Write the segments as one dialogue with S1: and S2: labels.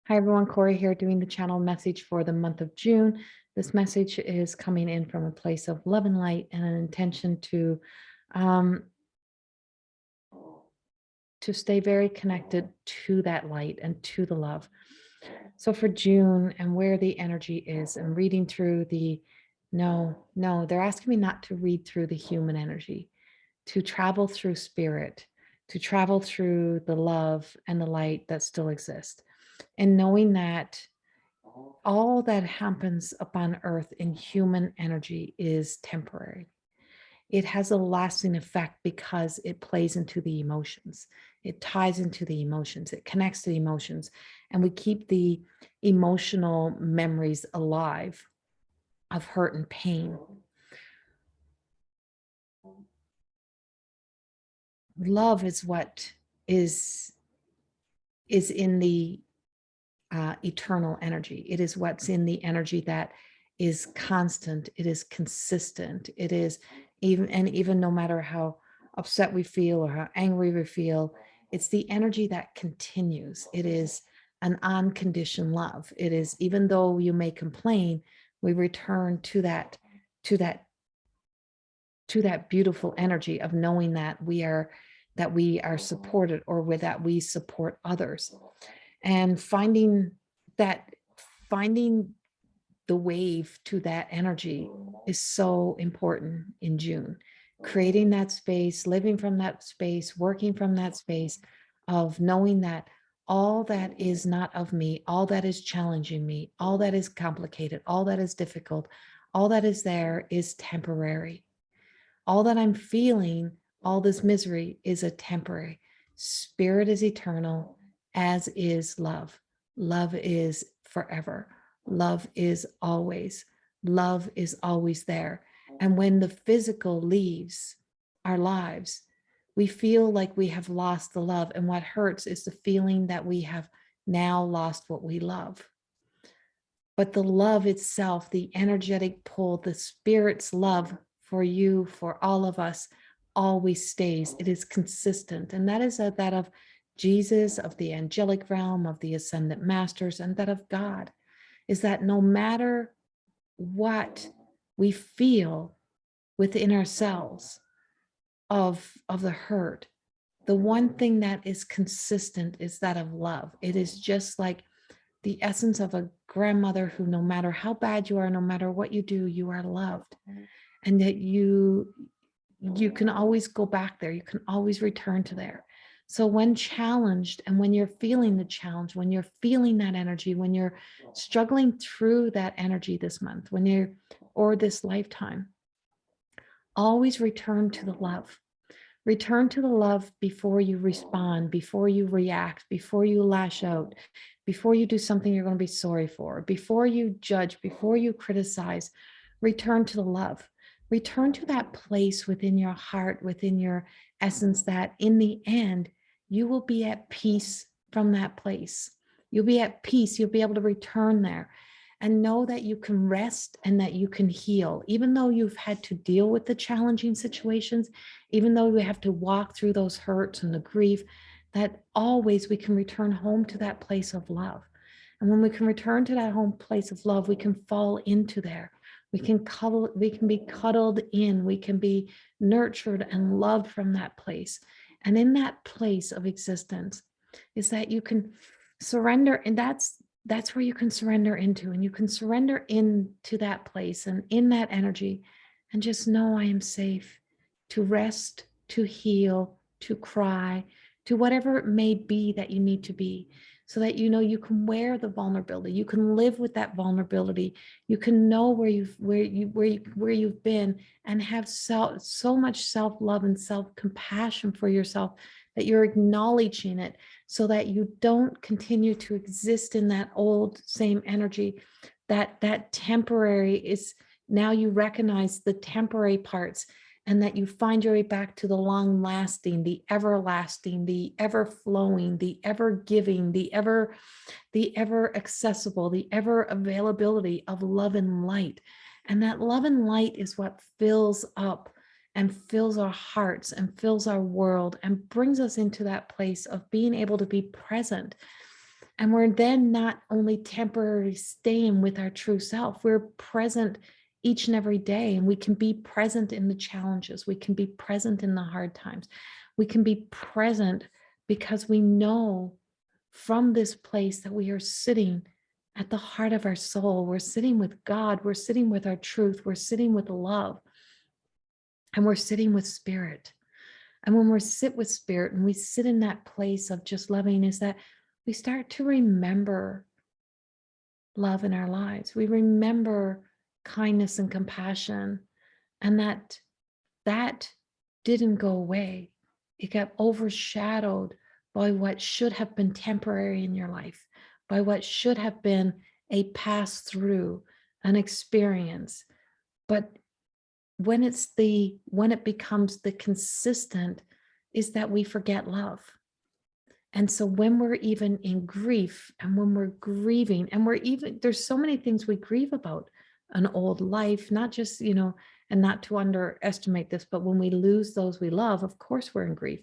S1: Hi everyone, Corrie here doing the channel message for the month of June. This message is coming in from a place of love and light and an intention um, to stay very connected to that light and to the love. So for June and where the energy is, and reading through they're asking me not to read through the human energy, to travel through spirit, to travel through the love and the light that still exists. And knowing that all that happens upon earth in human energy is temporary. It has a lasting effect because it plays into the emotions. It ties into the emotions. It connects to the emotions. And we keep the emotional memories alive of hurt and pain. Love is what is in the eternal energy. It is what's in the energy that is constant. It is consistent. It is even no matter how upset we feel or how angry we feel, it's the energy that continues. It is an unconditioned love. It is, even though you may complain, we return to that beautiful energy of knowing that we are supported, or that we support others. And finding the wave to that energy is so important in June. Creating that space, living from that space, working from that space of knowing that all that is not of me, all that is challenging me, all that is complicated, all that is difficult, all that is there is temporary. All that I'm feeling, all this misery, is a temporary. Spirit is eternal, as is love. Love is forever. Love is always. Love is always there. And when the physical leaves our lives, we feel like we have lost the love. And what hurts is the feeling that we have now lost what we love. But the love itself, the energetic pull, the spirit's love for you, for all of us, always stays. It is consistent. And that is that of Jesus, of the angelic realm, of the ascendant masters, and that of God, is that no matter what we feel within ourselves of the hurt, the one thing that is consistent is that of love. It is just like the essence of a grandmother who, no matter how bad you are, no matter what you do, you are loved. And that you can always go back there. You can always return to there. So when challenged, and when you're feeling the challenge, when you're feeling that energy, when you're struggling through that energy this month, or this lifetime, always return to the love. Return to the love before you respond, before you react, before you lash out, before you do something you're going to be sorry for, before you judge, before you criticize. Return to the love. Return to that place within your heart, within your essence, that in the end, you will be at peace from that place. You'll be at peace. You'll be able to return there and know that you can rest and that you can heal. Even though you've had to deal with the challenging situations, even though we have to walk through those hurts and the grief, that always we can return home to that place of love. And when we can return to that home place of love, we can fall into there. We can be cuddled in, we can be nurtured and loved from that place. And in that place of existence is that you can surrender, and that's where you can surrender into, and you can surrender into that place and in that energy and just know I am safe to rest, to heal, to cry, to whatever it may be that you need to be, so that you know you can wear the vulnerability, you can live with that vulnerability, you can know where you've been, and have so much self-love and self-compassion for yourself that you're acknowledging it, so that you don't continue to exist in that old same energy. That temporary is, now you recognize the temporary parts, and that you find your way back to the long lasting, the everlasting, the ever flowing, the ever giving, the ever accessible, the ever availability of love and light. And that love and light is what fills up and fills our hearts and fills our world and brings us into that place of being able to be present. And we're then not only temporarily staying with our true self, we're present each and every day, and we can be present in the challenges. We can be present in the hard times. We can be present because we know from this place that we are sitting at the heart of our soul. We're sitting with God. We're sitting with our truth. We're sitting with love. And we're sitting with spirit. And when we sit with spirit and we sit in that place of just loving, is that we start to remember love in our lives. We remember kindness and compassion, and that didn't go away. It got overshadowed by what should have been temporary in your life, by what should have been a pass through, an experience. But when it becomes the consistent, is that we forget love. And so when we're even in grief and when we're grieving, and there's so many things we grieve about: an old life, not just, and not to underestimate this, but when we lose those we love, of course we're in grief.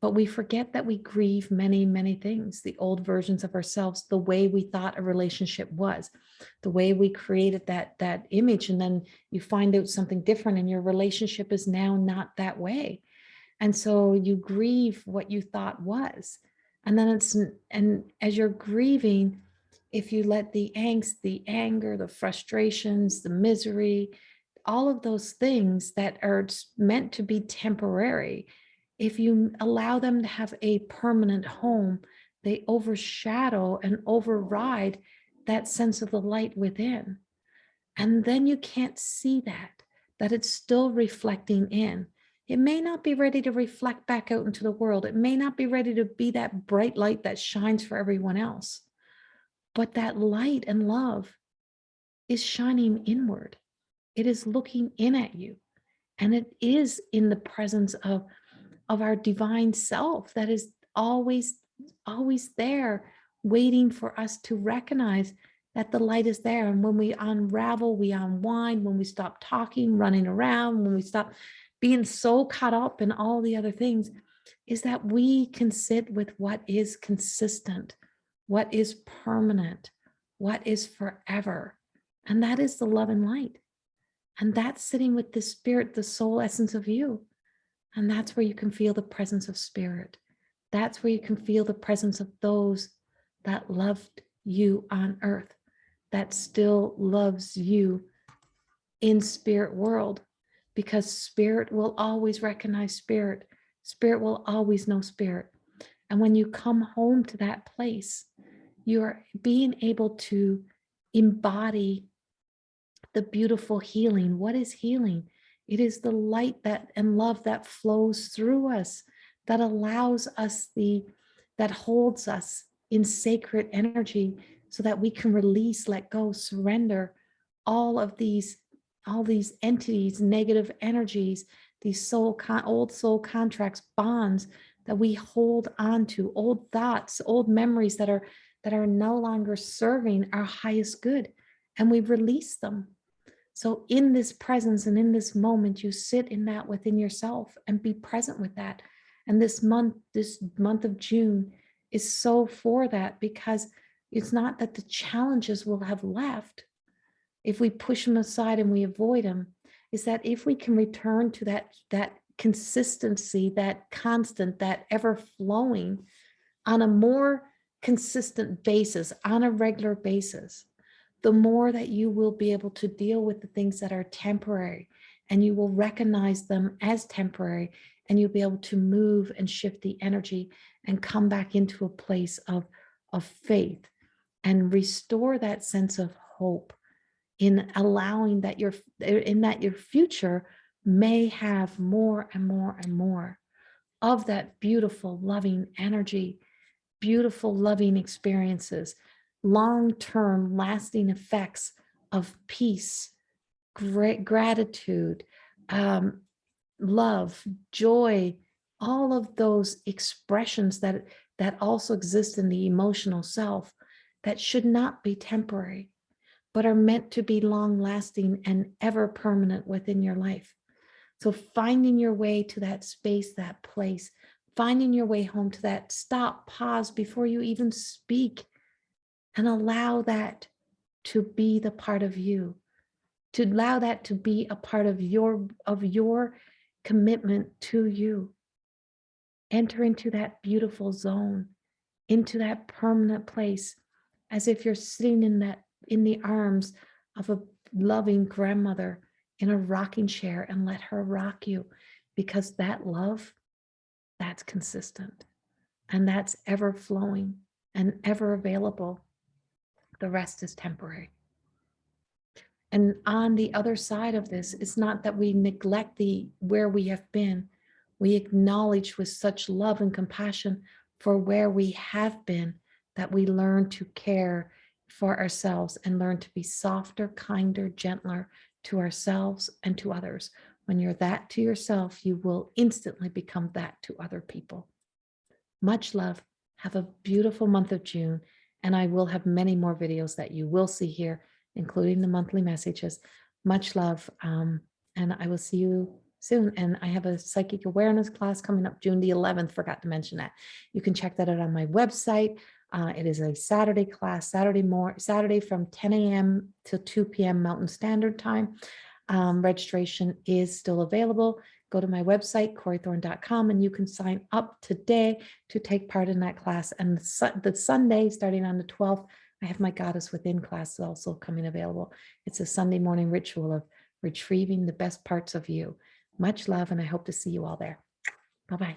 S1: But we forget that we grieve many, many things: the old versions of ourselves, the way we thought a relationship was, the way we created that image, and then you find out something different and your relationship is now not that way. And so you grieve what you thought was. And then and as you're grieving, if you let the angst, the anger, the frustrations, the misery, all of those things that are meant to be temporary, if you allow them to have a permanent home, they overshadow and override that sense of the light within. And then you can't see that it's still reflecting in. It may not be ready to reflect back out into the world. It may not be ready to be that bright light that shines for everyone else. But that light and love is shining inward. It is looking in at you. And it is in the presence of our divine self that is always there, waiting for us to recognize that the light is there. And when we unravel, we unwind, when we stop talking, running around, when we stop being so caught up in all the other things, is that we can sit with what is consistent, what is permanent, what is forever. And that is the love and light. And that's sitting with the spirit, the soul essence of you. And that's where you can feel the presence of spirit. That's where you can feel the presence of those that loved you on earth, that still loves you in spirit world, because spirit will always recognize spirit. Spirit will always know spirit. And when you come home to that place, you're being able to embody the beautiful healing. What is healing? It is the light that and love that flows through us, that allows us that holds us in sacred energy, so that we can release, let go, surrender all these entities, negative energies, these old soul contracts, bonds that we hold on to, old thoughts, old memories that are no longer serving our highest good, and we release them. So in this presence and in this moment, you sit in that within yourself and be present with that. And this month of June is so for that, because it's not that the challenges will have left if we push them aside and we avoid them. Is that if we can return to that consistency, that constant, that ever flowing on a more consistent basis, on a regular basis, the more that you will be able to deal with the things that are temporary, and you will recognize them as temporary, and you'll be able to move and shift the energy and come back into a place of faith and restore that sense of hope, in allowing that your future may have more and more and more of that beautiful, loving energy, beautiful, loving experiences, long-term, lasting effects of peace, great gratitude, love, joy, all of those expressions that also exist in the emotional self, that should not be temporary, but are meant to be long-lasting and ever permanent within your life. So finding your way to that space, that place, finding your way home to that stop, pause before you even speak, and allow that to be the part of you, to allow that to be a part of your commitment to you. Enter into that beautiful zone, into that permanent place, as if you're sitting in the arms of a loving grandmother in a rocking chair, and let her rock you, because that love, that's consistent, and that's ever flowing and ever available. The rest is temporary. And on the other side of this, it's not that we neglect where we have been. We acknowledge with such love and compassion for where we have been, that we learn to care for ourselves and learn to be softer, kinder, gentler to ourselves and to others. When you're that to yourself, you will instantly become that to other people. Much love. Have a beautiful month of June. And I will have many more videos that you will see here, including the monthly messages. Much love. And I will see you soon. And I have a psychic awareness class coming up June the 11th. Forgot to mention that. You can check that out on my website. It is a Saturday class, Saturday from 10 a.m. to 2 p.m. Mountain Standard Time. Registration is still available. Go to my website, corriethorne.com, and you can sign up today to take part in that class. And the Sunday, starting on the 12th, I have my Goddess Within class also coming available. It's a Sunday morning ritual of retrieving the best parts of you. Much love, and I hope to see you all there. Bye-bye.